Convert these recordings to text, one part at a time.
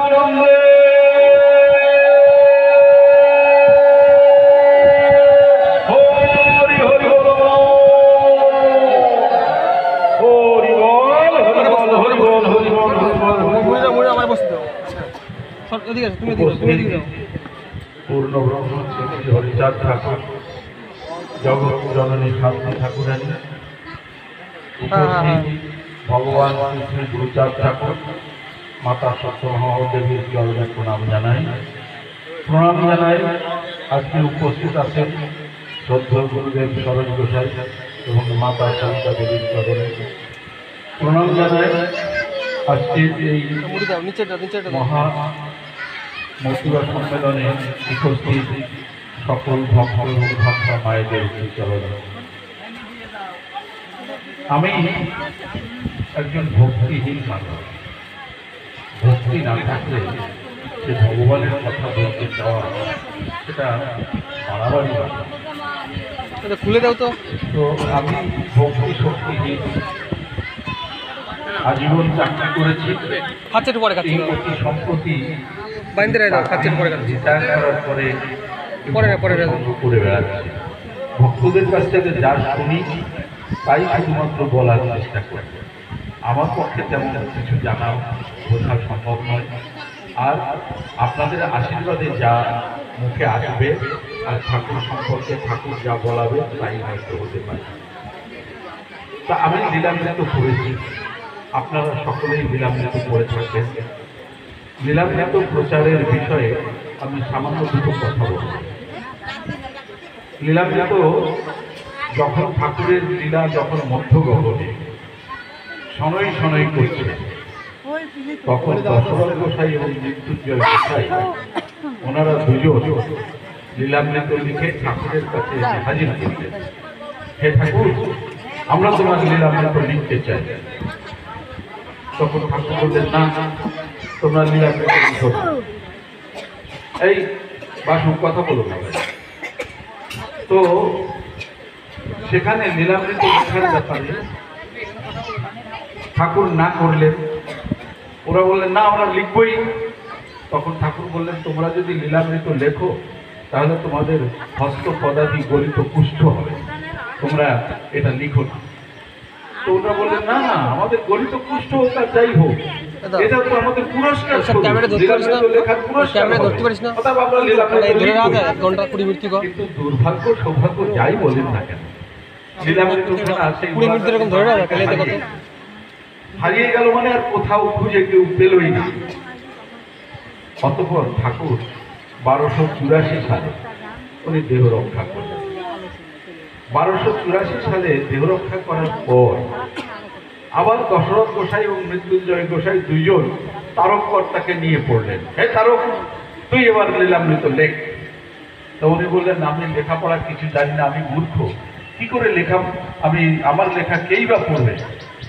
আনন্দে হরি হরি বল, হরি বল, হরি বল, হরি বল, হরি বল, হরি বল। আমার বসতে দাও। এদিকে আসো, তুমি এদিকে যাও। পূর্ণ ব্রহ্ম শ্রী হরিচাঁদ ঠাকুর, জগৎ জননী শান্তি ঠাকুরানী, উপস্থিত ভগবান শ্রী গুরুচাঁদ ঠাকুর, মাতা সত্যমহ দেবীর চরণে প্রণাম জানাই। আজকে উপস্থিত আছেন শ্রদ্ধেয় গুরুদেব সরোজ গোসাই এবং মাতা সরিতা দেবীর চরণে প্রণাম জানাই। আজকে এই মহা মথুরা সম্মেলনে উপস্থিত সকল ভক্ত এবং ভক্তা মায়েদের চরণে আমি একজন ভক্তিহীন মানুষ। ভক্তি না থাকলে সে ভগবানের কথা বলতে চাওয়া সেটা বাড়াবাড়ি কথা। খুলে দাও তো। তো আমি ভক্তি শক্তিহীন, আজীবন চাকরি করেছি। এই অতি সম্প্রতি রিটায়ার করার পরে করে বেড়াচ্ছি। ভক্তদের কাছ থেকে যা শুনি তাই শুধুমাত্র বলার চেষ্টা করি। আমার পক্ষে তেমন কিছু জানা বোঝা সম্ভব নয়। আর আপনাদের আশীর্বাদে যা মুখে আসবে আর ঠাকুর সম্পর্কে ঠাকুর যা বলাবে তাই হয়তো হতে পারে। তা আমি লীলামৃত করেছি, আপনারা সকলেই লীলামৃত করে থাকবেন। লীলামৃত প্রচারের বিষয়ে আমি সামান্য দুটো কথা বলব। লীলামৃত যখন ঠাকুরের লীলা যখন মধ্যগগনে শনৈ শনৈ করছে, তখন দশরথ গোসাই এবং মৃত্যুঞ্জয় গোসাই ওনারা দুজন লীলামৃত লিখে ঠাকুরের কাছে হাজির করলেন। হে ঠাকুর, আমরা তোমার লীলামৃত লিখতে চাই। তখন ঠাকুর বললেন, না, তোমরা লীলামৃত লিখো না। এই বাসু কথা বলো না। তো সেখানে লীলামৃত লেখার ব্যাপারে ঠাকুর না করলেন। ওরা বললেন, না, আমরা লিখবই। তখন ঠাকুর বললেন, তোমরা যদি লীলামৃত লেখো তাহলে তোমাদের হস্ত পদাদি গলিত কুষ্ঠ হবে, তোমরা এটা লিখো না। তো ওরা বললেন, না, আমাদের গলিত কুষ্ঠ হোক আর যাই হোক, এটা তো আমাদের পুরস্কার, লেখার পুরস্কার। কিন্তু দুর্ভাগ্য সৌভাগ্য যাই বলেন না কেন, লীলামৃত হারিয়ে গেল মানে আর কোথাও খুঁজে কেউ পেলই না। অতঃপর ঠাকুর 1284 সালে উনি দেহ রক্ষা করলেন। 1284 সালে দেহ রক্ষা করার পর আবার দশরথ গোসাই এবং মৃত্যুঞ্জয় গোসাই দুইজন তারককর্তাকে নিয়ে পড়লেন। হে তারক, তুই এবার লীলামৃত লেখ। তো উনি বললেন, আমি লেখাপড়া কিছু জানি না, আমি মূর্খ, কি করে লেখা, আমার লেখা কেই বা পড়বে।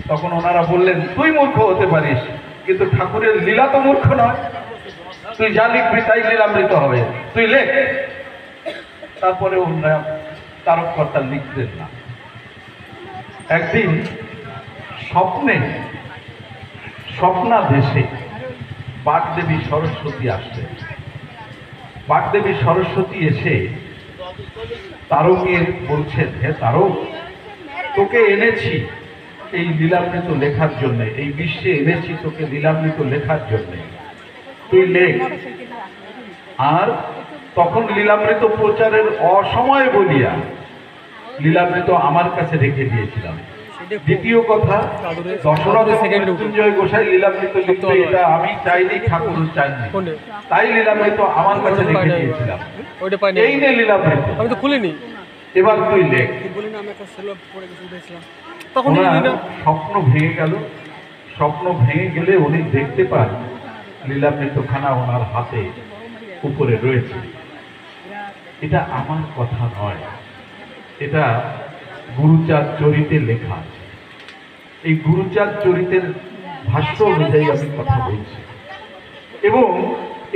তখন ওনারা বললেন, তুই মূর্খ হতে পারিস, কিন্তু ঠাকুরের লীলা তো মূর্খ নয়, তুই যা লিখবি তাই লীলামৃত হবে, তুই লেখ। তারপরে ওনারা তারককর্তা লিখতেন না। একদিন স্বপ্নাদেশে বাগদেবী সরস্বতী আসলেন। বাগদেবী সরস্বতী এসে তারকের বলছেন, হে তারক, তোকে এনেছি এই লীলামৃত লেখার জন্যে, এই বিশ্বে এনেছি তোকে লীলামৃত লেখার জন্যে, তুই লেখ। আর তখন লীলামৃত প্রচারের অসময় বলিয়া লীলামৃত আমার কাছে রেখে দিয়েছিলাম। দ্বিতীয় কথা, দশরথ মৃত্যুঞ্জয় গোসাই লীলামৃত লিখতে, এটা আমি চাইনি, ঠাকুর চাইনি, তাই লীলামৃত আমার কাছে রেখে দিয়েছিলাম। এই নে লীলামৃত, আমি তো খুলিনি, এবার তুই লেখ। স্বপ্ন ভেঙে গেল। স্বপ্ন ভেঙে গেলে উনি দেখতে পান লীলামৃতখানা ওনার হাতে উপরে রয়েছে। এটা আমার কথা নয়, এটা গুরুচাঁদ চরিতে লেখা। এই গুরুচাঁদ চরিতের ভাষ্য অনুযায়ী আমি কথা বলছি। এবং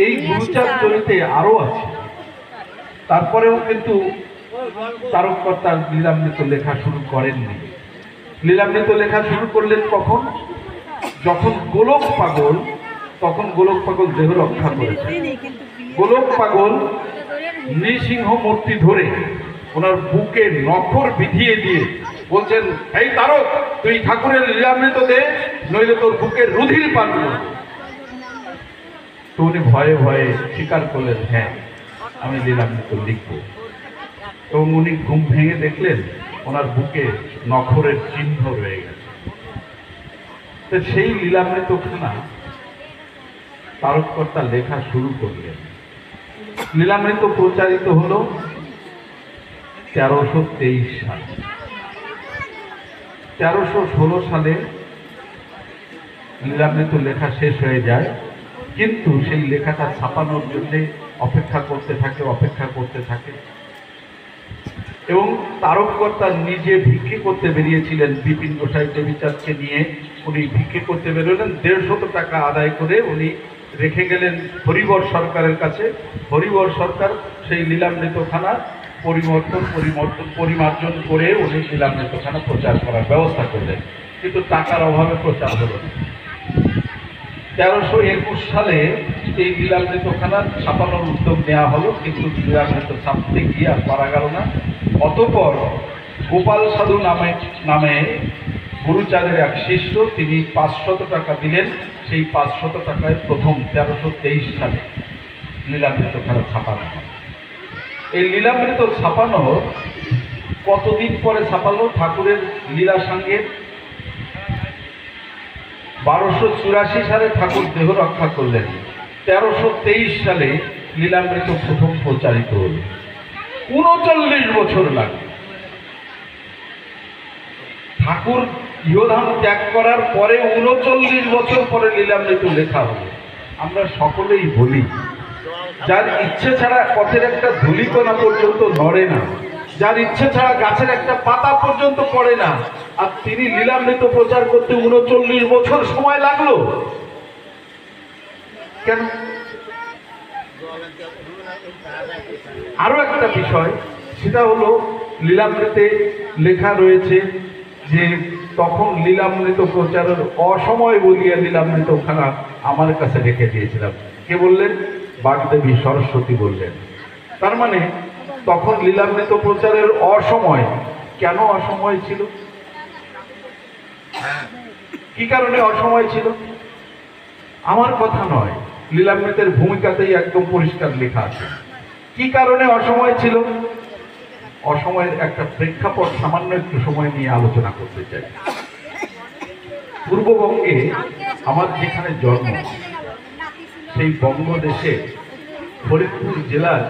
এই গুরুচাঁদ চরিতে আরো আছে। তারপরেও কিন্তু তারককর্তা লীলামৃত লেখা শুরু করেননি। লীলামৃত লেখা শুরু করলেন কখন? যখন গোলক পাগল তখন গোলক পাগল দেহ রক্ষা করেছে। গোলক পাগল নৃসিংহ মূর্তি ধরে ওনার বুকে নখর বিধিয়ে দিয়ে বলছেন, এই তারক, তুই ঠাকুরের লীলামৃত দে, নইলে তোর বুকে রুধির পান করব। তো উনি ভয়ে ভয়ে স্বীকার করলেন, হ্যাঁ আমি লীলামৃত লিখব। এবং উনি ঘুম ভেঙে দেখলেন ওনার বুকে নখরের চিহ্ন রয়ে গেছে। তো সেই লীলামৃতখানা তারককর্তা লেখা শুরু করলেন। লীলামৃত প্রচারিত হলো 1323 সালে। 1316 সালে লীলামৃত লেখা শেষ হয়ে যায়, কিন্তু সেই লেখাটা ছাপানোর জন্য অপেক্ষা করতে থাকে এবং তারককর্তা নিজে ভিক্ষে করতে বেরিয়েছিলেন। বিপিন গোসাই দেবীচাঁদকে নিয়ে উনি ভিক্ষে করতে বেরোলেন। 150 টাকা আদায় করে উনি রেখে গেলেন হরিবর সরকারের কাছে। হরিবর সরকার সেই লীলামৃতখানা পরিমার্জন করে উনি লীলামৃতখানা প্রচার করার ব্যবস্থা করলেন, কিন্তু টাকার অভাবে প্রচার হলো না। 1321 সালে এই লীলামৃতখানা ছাপানোর উদ্যোগ নেওয়া হলো, কিন্তু লীলামৃত ছাপতে গিয়ে আর পারা গেল না। অতঃপর গোপাল সাধু নামে গুরুচাঁদের এক শিষ্য, তিনি 500 টাকা দিলেন। সেই 500 টাকায় প্রথম 1323 সালে লীলামৃতখানা ছাপানো হয়। এই লীলামৃত ছাপানো কতদিন পরে ছাপালো? ঠাকুরের লীলা সঙ্গে 1284 সালে ঠাকুর দেহ রক্ষা করলেন। 1323 সালে লীলামৃত প্রথম প্রচারিত হল। 39 বছর লাগে। ঠাকুর ইহধাম ত্যাগ করার পরে 39 বছর পরে লীলামৃত লেখা হলো। আমরা সকলেই বলি, যার ইচ্ছে ছাড়া পথের একটা ধূলিকণা পর্যন্ত নড়ে না, যার ইচ্ছে ছাড়া গাছের একটা পাতা পর্যন্ত পড়ে না, আর তিনি লীলামৃত প্রচার করতে 39 বছর সময় লাগলো কেন? আরো একটা বিষয়, সেটা হলো লীলামৃতে লেখা রয়েছে যে তখন লীলামৃত প্রচারের অসময় বলিয়া লীলামৃতখানা আমার কাছে রেখে দিয়েছিলাম। কে বললেন? বাগদেবী সরস্বতী বললেন। তার মানে তখন লীলামৃত প্রচারের অসময়। কেন অসময় ছিল? কি কারণে অসময় ছিল? আমার কথা নয়, লীলামৃতের ভূমিকাতেই একদম পরিষ্কার লেখা আছে কি কারণে অসময় ছিল। অসময়ের একটা প্রেক্ষাপট সামান্য একটু সময় নিয়ে আলোচনা করতে চাই। পূর্ববঙ্গে আমার যেখানে জন্ম, সেই বঙ্গদেশে ফরিদপুর জেলার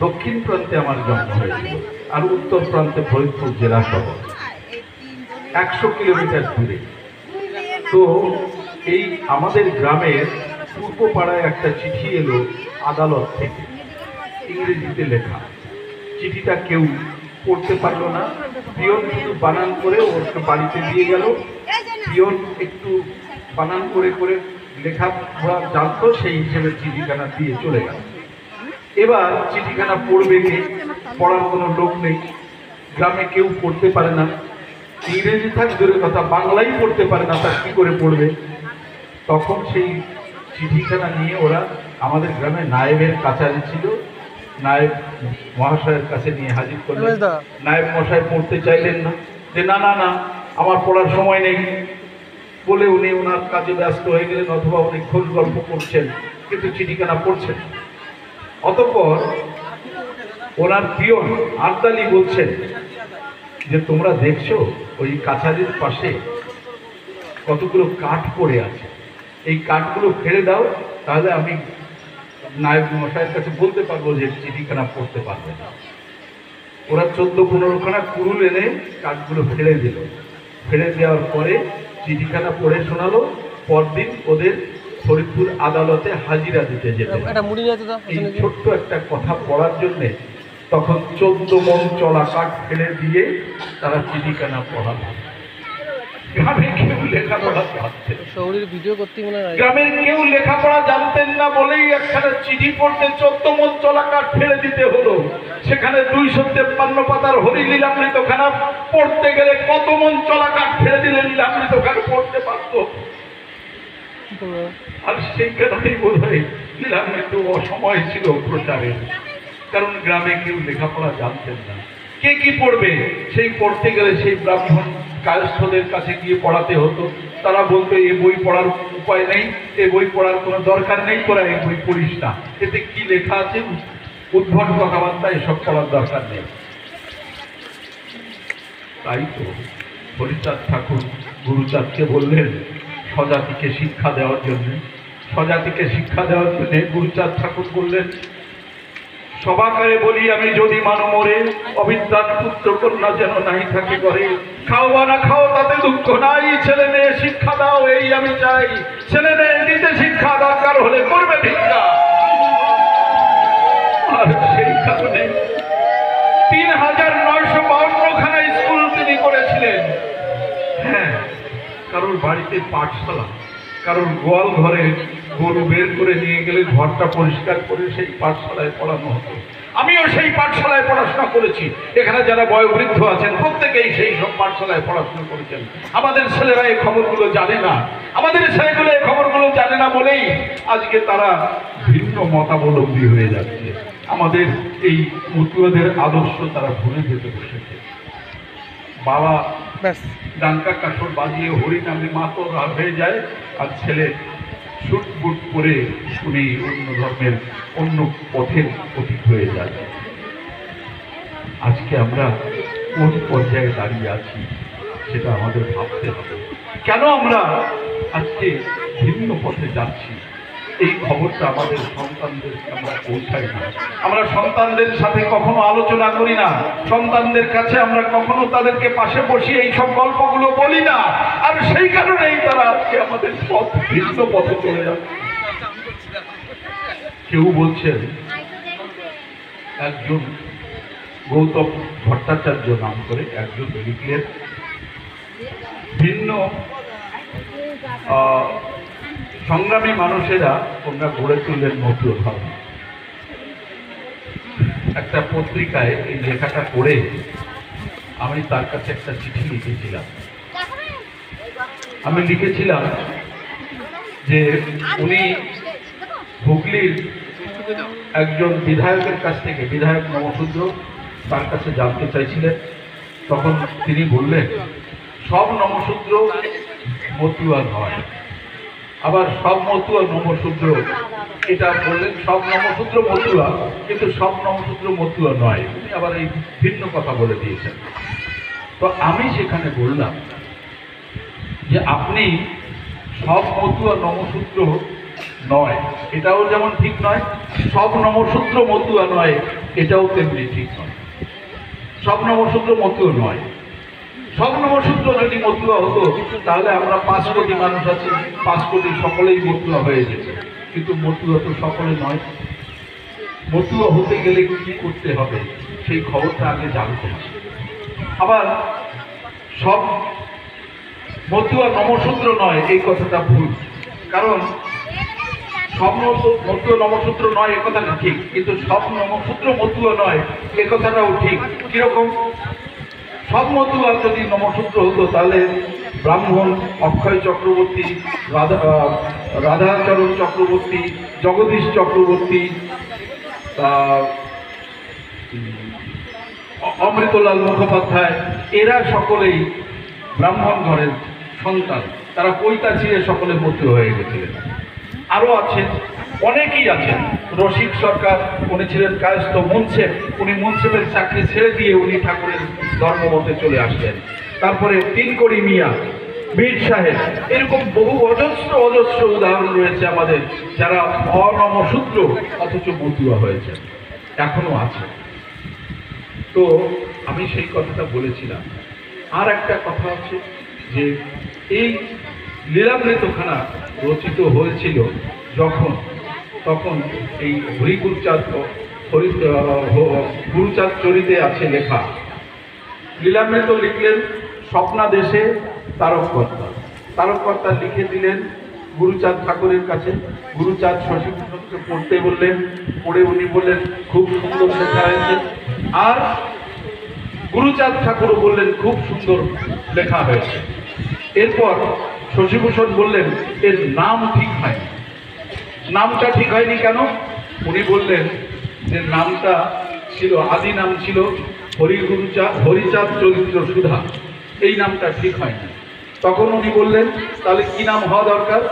দক্ষিণ প্রান্তে আমার জন্ম হয়েছিল, আর উত্তর প্রান্তে ফরিদপুর জেলা শহর, 100 কিলোমিটার দূরে। তো এই আমাদের গ্রামের পূর্ব পাড়ায় একটা চিঠি এলো আদালত থেকে, ইংরেজিতে লেখা। চিঠিটা কেউ পড়তে পারলো না, পিয়ন শুধু বানান করে ওকে বাড়িতে দিয়ে গেল। পিয়ন একটু বানান করে করে লেখা জানতো, সেই হিসেবে চিঠিখানা দিয়ে চলে গেল। এবার চিঠিখানা পড়বে কে? পড়ার কোনো লোক নেই, গ্রামে কেউ পড়তে পারে না। ইংরেজি থাক দূরের কথা, বাংলাই পড়তে পারে না, তার কি করে পড়বে? তখন সেই চিঠিখানা নিয়ে ওরা আমাদের গ্রামে নায়েবের কাছারি ছিল, নায়েব মহাশয়ের কাছে নিয়ে হাজির করলেন। নায়েব মশাই পড়তে চাইলেন না, যে না না না আমার পড়ার সময় নেই বলে উনি ওনার কাজে ব্যস্ত হয়ে গেলেন, অথবা উনি খোঁজ গল্প করছেন, কিন্তু চিঠিখানা পড়ছেন। অতঃপর ওনার পিয়ন আবদালি বলছেন যে তোমরা দেখছো ওই কাছারির পাশে কতগুলো কাঠ পড়ে আছে, এই কাঠগুলো ফেলে দাও, তাহলে আমি নায়েব মশাইয়ের কাছে বলতে পারবো যে চিঠিখানা পড়তে পারবে না। ওরা 14-15 খানা কুড়ুল এনে কাঠগুলো ফেলে দিল। ফেলে দেওয়ার পরে চিঠিখানা পড়ে শোনালো। পরদিন ওদের ফরিদপুর আদালতে হাজিরা দিতে যেতে। এই ছোট্ট একটা কথা পড়ার জন্যে তখন 14 মণ চলা কাঠ ফেলে দিয়ে তারা চিঠিখানা পড়ালো। গ্রামের কেউ লেখাপড়া জানতেন না বলেই একখানা চিঠি পড়তে 14 মণ চলা কাঠ ফেলে দিতে হলো। সেখানে 253 পাতার হরি লীলামৃতখানা পড়তে গেলে কত মণ চলা কাঠ ফেলে দিলে লীলামৃতখানা পড়তে পারত? কি করবো? আর সেই কারণেই বোধ হয় লীলামৃত অসময় ছিল প্রচারের, কারণ গ্রামে কেউ লেখাপড়া জানতেন না। কে কি পড়বে, সেই পড়তে গেলে সেই ব্রাহ্মণ কায়স্থদের কাছে গিয়ে পড়াতে হতো। তারা বলতো এই বই পড়ার উপায় নেই, এই বই পড়ার কোনো দরকার নেই, তোরা এই বই পড়িস না, এতে কি লেখা আছে উদ্ভট কথাবার্তা, এসব পড়ার দরকার নেই। তাই তো হরিচাঁদ ঠাকুর গুরুচাঁদকে বললেন স্বজাতিকে শিক্ষা দেওয়ার জন্য। স্বজাতিকে শিক্ষা দেওয়ার জন্য গুরুচাঁদ ঠাকুর বললেন, সবাকারে বলি আমি যদি মানো মরে, অবিদ্যার পুত্র কন্যা যেন নাই থাকে ঘরে। খাও বা না খাও তাতে দুঃখ নাই, ছেলে মেয়ে শিক্ষা দাও এই আমি চাই। ছেলে মেয়ে দিতে শিক্ষা, দরকার হলে করবে ভিক্ষা। আর সেই কারণে ৩,৯৫২ খানা স্কুল তিনি করেছিলেন। হ্যাঁ, কারোর বাড়িতে পাঠশালা, কারোর গোয়াল ঘরে গরু বের করে নিয়ে গেলে ঘরটা পরিষ্কার করে সেই পাঠশালায় পড়ানো হতো। আমিও সেই পাঠশালায় পড়াশোনা করেছি। এখানে যারা বয়োবৃদ্ধ আছেন প্রত্যেকেই সেই সব পাঠশালায় পড়াশোনা করেছেন। আমাদের ছেলেরা এই খবরগুলো জানে না, আমাদের ছেলেগুলো এই খবরগুলো জানে না বলেই আজকে তারা ভিন্ন মতাবলম্বী হয়ে যাচ্ছে। আমাদের এই মতুয়াদের আদর্শ তারা ভুলে যেতে বসেছে। বাবা ব্যাস ডাঙ্কা কাঠর বাজিয়ে হরিনামে মাতো রাত হয়ে যায়, আর ছেলে সুট বুট করে উনি অন্য ধর্মের অন্য পথের পথিক হয়ে যায়। আজকে আমরা কোন পর্যায়ে দাঁড়িয়ে আছি সেটা আমাদের ভাবতে হবে। কেন আমরা আজকে ভিন্ন পথে যাচ্ছি, এই খবরটা আমাদের সন্তানদেরকে আমরা পৌঁছাই না। আমরা সন্তানদের সাথে কখনো আলোচনা করি না, সন্তানদের কাছে আমরা কখনো তাদেরকে পাশে বসিয়ে এই সব গল্পগুলো বলি না। আর সেই কারণেই তারা আজকে আমাদের পথ ভিন্ন পথে চলে যাচ্ছে। কেউ বলছেন একজন গৌতম ভট্টাচার্য নাম করে একজন লিখলেন, ভিন্ন সংগ্রামী মানুষেরা তোমরা গড়ে তুললেন মতুয়া ধর্ম। একটা পত্রিকায় এই লেখাটা পড়ে আমি তার কাছে একটা চিঠি লিখেছিলাম। আমি লিখেছিলাম যে উনি হুগলির একজন বিধায়কের কাছ থেকে, বিধায়ক নমশূদ্র, তার কাছে জানতে চাইছিলেন। তখন তিনি বললেন সব নমশূদ্র মতুয়া নয়, আবার সব মতুয়া নমশূদ্র, এটা বললেন সব নমশূদ্র মতুয়া কিন্তু সব নমশূদ্র মতুয়া নয়, উনি আবার এই ভিন্ন কথা বলে দিয়েছেন। তো আমি সেখানে বললাম যে আপনি সব মতুয়া নমশূদ্র নয় এটাও যেমন ঠিক নয়, সব নমশূদ্র মতুয়া নয় এটাও তেমনি ঠিক নয়। সব নমশূদ্র মতুয়া নয়, সব নমশূদ্র যদি মতুয়া হতো তাহলে আমরা ৫ কোটি মানুষ আছি, ৫ কোটি সকলেই মতুয়া হয়ে যেত। কিন্তু মতুয়া তো সকলে নয়। মতুয়া হতে গেলে কি করতে হবে সেই খবরটা আগে জানতে হবে। আবার সব মতুয়া নমশূদ্র নয় এই কথাটা ভুল, কারণ সব মতুয়া নমশূদ্র নয় এ কথাটা ঠিক, কিন্তু সব নমশূদ্র মতুয়া নয় এ কথাটাও ঠিক। কিরকম? সব মতুয়া যদি নমশূদ্র হতো তাহলে ব্রাহ্মণ, অক্ষয় চক্রবর্তী, রাধাচরণ চক্রবর্তী, জগদীশ চক্রবর্তী, অমৃতলাল মুখোপাধ্যায়, এরা সকলেই ব্রাহ্মণ ঘরের সন্তান। তারা পৈতা চিরে সকলে মতুয়া হয়ে গেছিলেন। আরও আছেন, অনেকেই আছেন। রসিক সরকার, উনি ছিলেন কায়স্থ মুন্সেফ, উনি মুন্সেফের চাকরি ছেড়ে দিয়ে উনি ঠাকুরের ধর্মমতে চলে আসলেন। তারপরে তিনকড়ি মিয়া, মীর সাহেব, এরকম বহু অজস্র অজস্র উদাহরণ রয়েছে আমাদের, যারা অনমশূদ্র অথচ মতুয়া হয়েছে, এখনো আছে। তো আমি সেই কথাটা বলেছিলাম। আর একটা কথা আছে যে এই লীলামৃতখানা রচিত হয়েছিল তখন এই গুরুচাঁদ চরিতে আছে লেখা। লীলামৃত লিখলেন স্বপ্নাদেশে তারককর্তা। তারককর্তা লিখে দিলেন গুরুচাঁদ ঠাকুরের কাছে। গুরুচাঁদ শশীভূষণকে পড়তে বললেন, পড়ে উনি বললেন খুব সুন্দর লেখা হয়েছে। আর গুরুচাঁদ ঠাকুরও বললেন খুব সুন্দর লেখা হয়েছে। এরপর শশীভূষণ বললেন এর নাম ঠিক হয়নি। নামটা ঠিক হয়নি কেন? উনি বললেন যে নামটা ছিল, আদি নাম ছিল হরিচাঁদ চরিত্র সুধা, এই নামটা ঠিক হয়নি। তখন উনি বললেন তাহলে কি নাম হওয়া দরকার?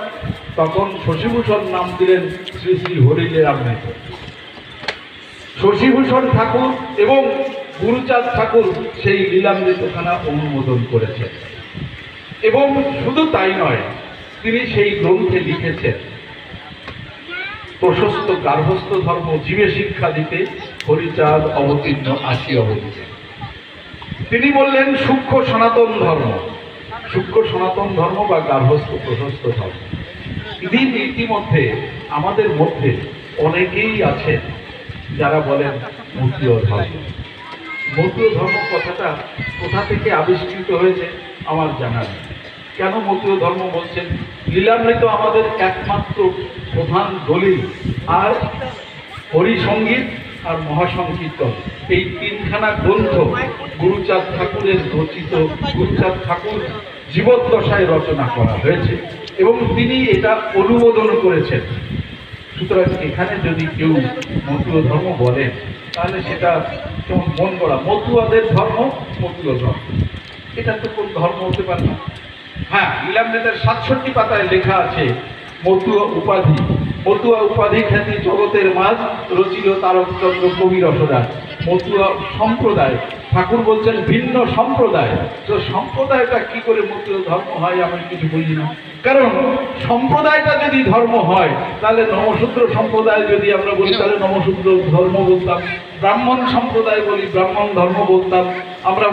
তখন শশীভূষণ নাম দিলেন শ্রী শ্রী হরিলীলামৃত। শশীভূষণ ঠাকুর এবং গুরুচাঁদ ঠাকুর সেই লীলামৃতখানা অনুমোদন করেছেন, এবং শুধু তাই নয়, তিনি সেই গ্রন্থে লিখেছেন প্রশস্ত গার্হস্থ্য ধর্ম জীবে শিক্ষা দিতে হরিচাঁদ অবতীর্ণ আসি অবতীর্ণ। তিনি বললেন সূক্ষ্ম সনাতন ধর্ম, সূক্ষ্ম সনাতন ধর্ম বা গার্হস্থ্য প্রশস্ত ধর্ম। ইতিমধ্যে আমাদের মধ্যে অনেকেই আছেন যারা বলেন মতীয় ধর্ম। মতীয় ধর্ম কথাটা কোথা থেকে আবিষ্কৃত হয়েছে আমার জানা নেই। কেন মতীয় ধর্ম বলছেন? লীলামৃত আমাদের একমাত্র প্রধান দলিল, আর হরিসঙ্গীত আর মহাসংকীর্তন, এই তিনখানা গ্রন্থ গুরুচাঁদ ঠাকুরের রচিত, গুরুচাঁদ ঠাকুর জীবদ্দশায় রচনা করা হয়েছে এবং তিনি এটা অনুমোদন করেছেন। সুতরাং এখানে যদি কেউ মতীয় ধর্ম বলেন তাহলে সেটা যেমন মন করা মতুয়াদের ধর্ম, মতীয় ধর্ম, এটা তো কোন ধর্ম হতে পারে না। হ্যাঁ, লীলামৃতের 67 পাতায় লেখা আছে মতুয়া উপাধি, মতুয়া উপাধি খ্যাতি জগতের মাঝ রচিল তারকচন্দ্র কবি রসদাস। মতুয়া সম্প্রদায়, ঠাকুর বলছেন ভিন্ন সম্প্রদায়। তো সম্প্রদায়টা কি করে মতীয় ধর্ম হয় আমি কিছু বুঝি না। কারণ সম্প্রদায়টা যদি ধর্ম হয় তাহলে নমশূদ্র সম্প্রদায় যদি আমরা বলি তাহলে নমশূদ্র ধর্ম বলতাম, ব্রাহ্মণ সম্প্রদায় বলি ব্রাহ্মণ ধর্ম বলতাম, আমরা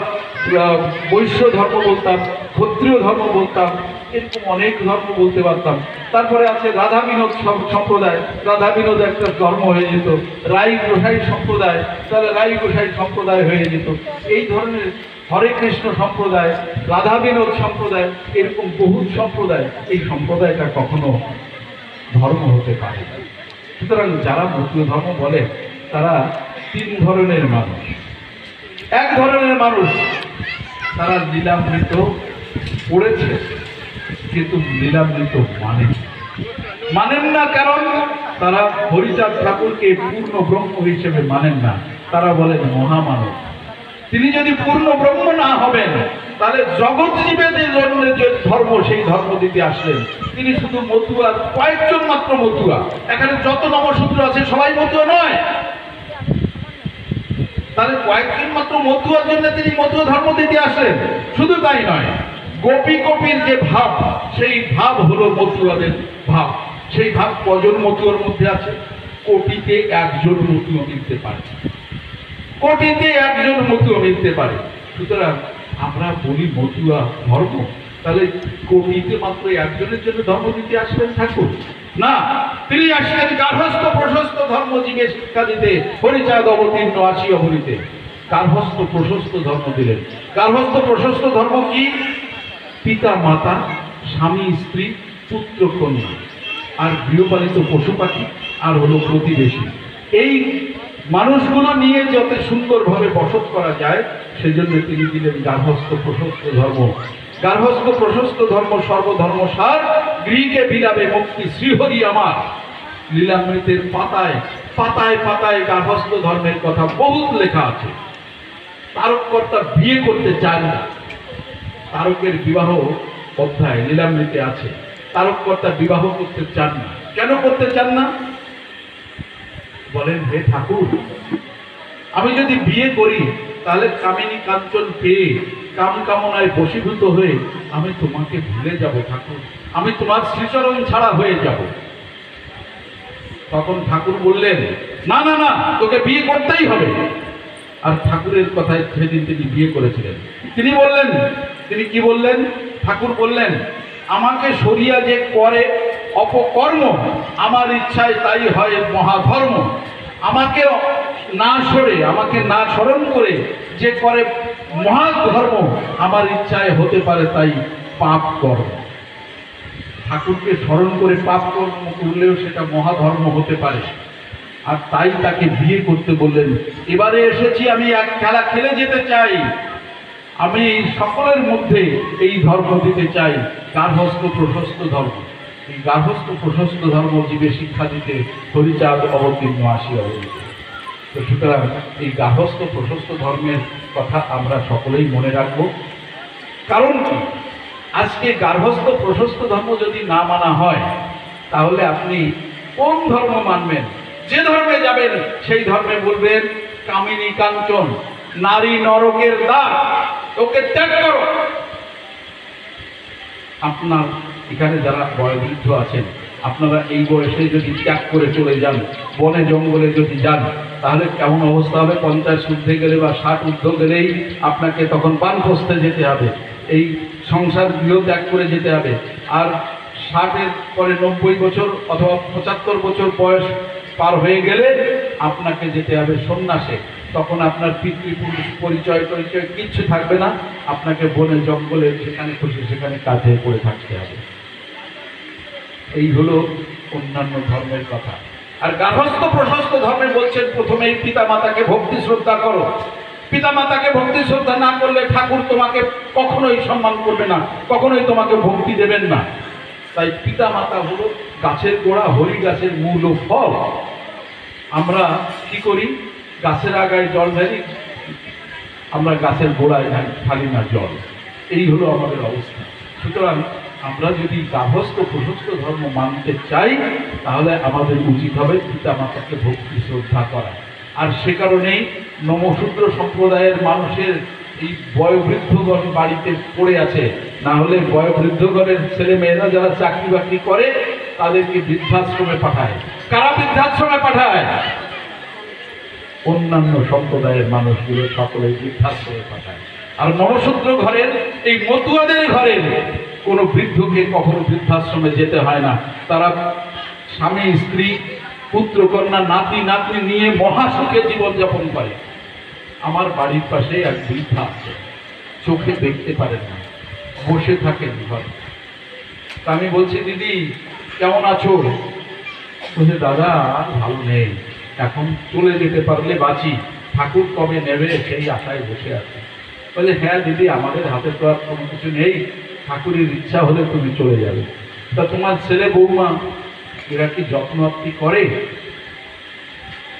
বৈশ্য ধর্ম বলতাম, ক্ষত্রিয় ধর্ম বলতাম, এরকম অনেক ধর্ম বলতে পারতাম। তারপরে আছে রাধা বিনোদ সম্প্রদায়, রাধা বিনোদ একটা ধর্ম হয়ে যেত। রাই গোসাই সম্প্রদায়, তাহলে রাই গোসাই সম্প্রদায় হয়ে যেত। এই ধরনের হরে কৃষ্ণ সম্প্রদায়, রাধা বিনোদ সম্প্রদায়, এরকম বহু সম্প্রদায়, এই সম্প্রদায়টা কখনো ধর্ম হতে পারে না। সুতরাং যারা মতীয় ধর্ম বলে তারা তিন ধরনের মানুষ। এক ধরনের মানুষ তারা লীলামৃত পড়েছে কিন্তু লীলামৃত মানেন না। কারণ তারা হরিচাঁদ ঠাকুরকে পূর্ণ ব্রহ্ম হিসেবে মানেন না। তারা বলেন মহামানব। তিনি যদি পূর্ণ ব্রহ্ম না হবেন তাহলে জগৎ জীবেদের জন্য যে ধর্ম, সেই ধর্ম দিতে আসলেন। তিনি শুধু মতুয়া, কয়েকজন মাত্র মতুয়া, এখানে যত নমশূদ্র আছে সবাই মতুয়া নয়, তাহলে কয়েকজন মাত্র মতুয়ার জন্য তিনি মতুয়া ধর্ম দিতে আসলেন। শুধু তাই নয়, গোপী কপির যে ভাব, সেই ভাব হলো মতুয়াদের ভাব। সেই ভাব কজন মতুয়ার মধ্যে আছে? কোটিতে একজন মতুয়া মিলতে পারে, কোটিতে একজন মতুয়া মিলতে পারে। সুতরাং আমরা বলি মতুয়া ধর্ম, তাহলে কোটিতে মাত্র একজনের জন্য ধর্ম দিতে আসলেন ঠাকুর? না, তিনি আসলেন গার্হস্থ্য প্রশস্ত ধর্ম জীবে শিক্ষা দিতে হরিচাঁদ অবতীর্ণ আসি অবনীতে। গার্হস্থ্য প্রশস্ত ধর্ম দিলেন। গার্হস্থ্য প্রশস্ত ধর্ম কি? পিতা মাতা, স্বামী স্ত্রী, পুত্র কন্যা, আর গৃহপালিত পশু পাখি, আর হলো প্রতিবেশী। এই মানুষগুলো নিয়ে যত সুন্দরভাবে বসত করা যায় সেজন্য তিনি দিলেন গার্হস্থ্য প্রশস্ত ধর্ম। গার্হস্থ্য প্রশস্ত ধর্ম সর্বধর্ম সার, গৃহকে বিলাবে মুক্তি শ্রীহরি আমার। লীলামৃতের পাতায় পাতায় পাতায় গার্হস্থ্য ধর্মের কথা বহুত লেখা আছে। তারককর্তা বিয়ে করতে চান না, তারকের বিবাহ অধ্যায় লীলামৃতে আছে। তারককর্তা বিবাহ করতে চান না। কেন করতে চান না? বলেন, হে ঠাকুর, আমি যদি বিয়ে করি তাহলে কামিনী কাঞ্চন পেয়ে কাম কামনায় বশীভূত হয়ে আমি তোমাকে ভুলে যাব ঠাকুর, আমি তোমার শ্রীচরণ ছাড়া হয়ে যাব। তখন ঠাকুর বললেন, না না না, তোকে বিয়ে করতেই হবে। আর ঠাকুরের কথায় সেদিন তিনি বিয়ে করেছিলেন। তিনি বললেন, তিনি কি বললেন? ঠাকুর বললেন, আমাকে সরিয়া যে করে অপকর্ম, আমার ইচ্ছায় তাই হয় মহাধর্ম। আমাকে না সরে, আমাকে না স্মরণ করে যে করে মহাধর্ম, আমার ইচ্ছায় হতে পারে তাই পাপ কর্ম। ঠাকুরকে স্মরণ করে পাপ কর্ম করলেও সেটা মহাধর্ম হতে পারে। আর তাই তাকে বিয়ে করতে বললেন। এবারে এসেছি আমি এক খেলা খেলে যেতে চাই, আমি সকলের মধ্যে এই ধর্ম দিতে চাই, গার্হস্থ প্রশস্ত ধর্ম। এই গার্হস্থ প্রশস্ত ধর্ম জীবে শিক্ষা দিতে হরিচাঁদ অবতীর্ণ আসিয়া হইল। তো সুতরাং এই গার্হস্থ প্রশস্ত ধর্মের কথা আমরা সকলেই মনে রাখব। কারণ কি, আজকে গার্হস্থ প্রশস্ত ধর্ম যদি না মানা হয়, তাহলে আপনি কোন ধর্ম মানবেন? যে ধর্মে যাবেন সেই ধর্মে বলবেন কামিনী কাঞ্চন, নারী নরকের দ্বার, ওকে ত্যাগ করো। আপনার এখানে যারা বয়োবৃদ্ধ আছেন, আপনারা এই বয়সে যদি ত্যাগ করে চলে যান, বনে জঙ্গলে যদি যান, তাহলে কেমন অবস্থা হবে? 50 ঊর্ধ্বে গেলে বা 60 ঊর্ধ্ব গেলেই আপনাকে তখন বানপ্রস্থে যেতে হবে, এই সংসার গৃহ ত্যাগ করে যেতে হবে। আর 60-এর পরে 90 বছর অথবা 75 বছর বয়স পার হয়ে গেলে আপনাকে যেতে হবে সন্ন্যাসে। তখন আপনার পিতৃপুরুষ পরিচয় টরিচয় কিচ্ছু থাকবে না, আপনাকে বনে জঙ্গলে যেখানে খুশি সেখানে কাজে করে থাকতে হবে। এই হলো অন্যান্য ধর্মের কথা। আর গার্হস্থ প্রশস্ত ধর্মে বলছেন প্রথমেই পিতা মাতাকে ভক্তি শ্রদ্ধা করো। পিতা মাতাকে ভক্তি শ্রদ্ধা না করলে ঠাকুর তোমাকে কখনোই সম্মান করবে না, কখনোই তোমাকে ভক্তি দেবেন না। তাই পিতা মাতা হলো গাছের গোড়া, হরি গাছের মূল ও ফল। আমরা কি করি? গাছের আগায় জল ঢালি, আমরা গাছের গোড়ায় ঢালি না জল। এই হলো আমাদের অবস্থা। সুতরাং আমরা যদি গার্হস্থ প্রশস্ত ধর্ম মানতে চাই, তাহলে আমাদের উচিত হবে পিতা মাতাকে ভক্তি শ্রদ্ধা করা। আর সে কারণেই নমশূদ্র সম্প্রদায়ের মানুষের এই বয়োবৃদ্ধগণ বাড়িতে পড়ে আছে। না হলে বয়োবৃদ্ধগণের ছেলে মেয়েরা যারা চাকরি বাকরি করে, তাদেরকে বৃদ্ধাশ্রমে পাঠায়। কারা বৃদ্ধাশ্রমে পাঠায়? অন্যান্য সম্প্রদায়ের মানুষগুলো সকলে বৃদ্ধাশ্রমে পাঠায়। আর নমশূদ্র ঘরের এই মতুয়াদের ঘরের কোনো বৃদ্ধকে কখনো বৃদ্ধাশ্রমে যেতে হয় না। তারা স্বামী স্ত্রী পুত্র কন্যা নাতি নাতনি নিয়ে মহাসুখে জীবনযাপন করে। আমার বাড়ির পাশে এক বৃদ্ধা আছে, চোখে দেখতে পারেন না, বসে থাকেন ঘরে। তা আমি বলছি, দিদি কেমন আছো? বলছে, দাদা আর ভালো নেই, এখন চলে যেতে পারলে বাঁচি, ঠাকুর কবে নেবে সেই আশায় বসে আছে। বলে, হ্যাঁ দিদি, আমাদের হাতে তো আর কোনো কিছু নেই, ঠাকুরের ইচ্ছা হলে তুমি চলে যাবে। তা তোমার ছেলে বৌমা এরা কি যত্ন আত্মি করে?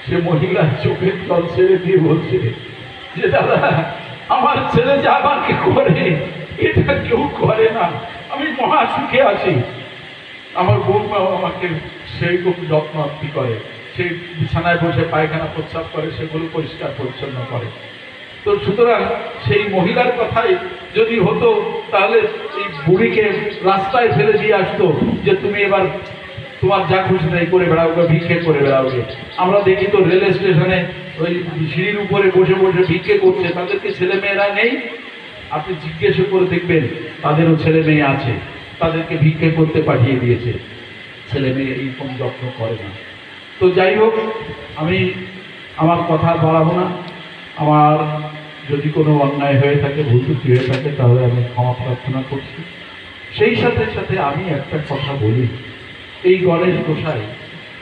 সে মহিলা চোখের জল ছেড়ে দিয়ে বলছে যে, দাদা আমার ছেলে যা আমাকে করে এটা কেউ করে না, আমি মহা সুখে আছি। আমার বৌমাও আমাকে সেই খুব যত্ন আত্মি করে, সে বিছানায় বসে পায়খানা প্রস্রাব করে, সেগুলো পরিষ্কার পরিচ্ছন্ন করে। তো সুতরাং সেই মহিলার কথাই যদি হতো, তাহলে এই বুড়িকে রাস্তায় ফেলে দিয়ে আসতো যে তুমি এবার তোমার যা খুশি তাই করে বেড়াওগে, ভিক্ষে করে বেড়াওগে। আমরা দেখি তো রেল স্টেশনে ওই সিঁড়ির উপরে বসে বসে ভিক্ষে করছে, তাদেরকে ছেলে মেয়েরা নেই? আপনি জিজ্ঞেস করে দেখবেন, তাদেরও ছেলে মেয়ে আছে, তাদেরকে ভিক্ষে করতে পাঠিয়ে দিয়েছে। ছেলে মেয়ে এইরকম যত্ন করে না। তো যাই হোক, আমি আমার কথা বাড়াবো না। আমার যদি কোনো অন্যায় হয়ে থাকে, ভুল ত্রুটি হয়ে থাকে, তাহলে আমি ক্ষমা প্রার্থনা করছি। সেই সাথে সাথে আমি একটা কথা বলি, এই গণেশ গোসাই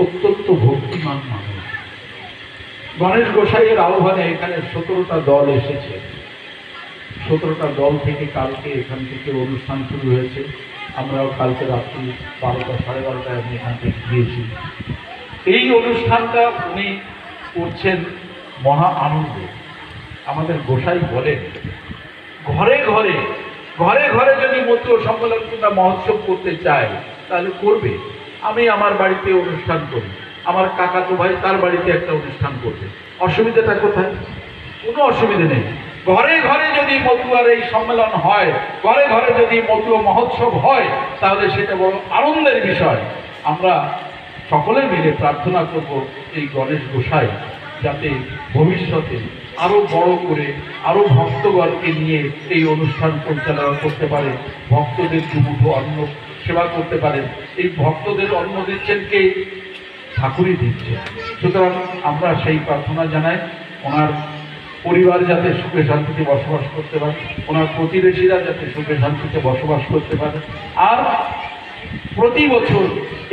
অত্যন্ত ভক্তিমান মানুষ। গণেশ গোসাইয়ের আহ্বানে এখানে 17টা দল এসেছে। 17টা দল থেকে কালকে এখান থেকে অনুষ্ঠান শুরু হয়েছে। আমরাও কালকে রাত্রি 12টা সাড়ে 12টায় আমি এখান থেকে গিয়েছি। এই অনুষ্ঠানটা উনি করছেন মহা আনন্দে। আমাদের গোসাই বলেন, ঘরে ঘরে ঘরে ঘরে যদি মতুয়া সম্মেলন কিংবা মহোৎসব করতে চায় তাহলে করবে। আমি আমার বাড়িতে অনুষ্ঠান করি, আমার কাকাতো ভাই তার বাড়িতে একটা অনুষ্ঠান করবে, অসুবিধাটা কোথায়? কোনো অসুবিধা নেই। ঘরে ঘরে যদি মতুয়ার এই সম্মেলন হয়, ঘরে ঘরে যদি মতুয়া মহোৎসব হয়, তাহলে সেটা বড় আনন্দের বিষয়। আমরা সকলে মিলে প্রার্থনা করব এই গণেশ গোসাই যাতে ভবিষ্যতে আরো বড় করে আরো ভক্তগণকে নিয়ে এই অনুষ্ঠান পরিচালনা করতে পারে, ভক্তদের দুমুঠো অন্ন সেবা করতে পারে। এই ভক্তদের অন্ন দিচ্ছেন কে? ঠাকুরই দিচ্ছেন। সুতরাং আমরা সেই প্রার্থনা জানাই, ওনার পরিবার যাতে সুখে শান্তিতে বসবাস করতে পারে, ওনার প্রতিবেশীরা যাতে সুখে শান্তিতে বসবাস করতে পারে, আর প্রতি বছর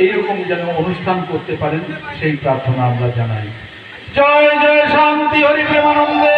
এইরকম যেন অনুষ্ঠান করতে পারেন সেই প্রার্থনা আমরা জানাই। জয় জয় শান্তি হরি প্রেমানন্দে।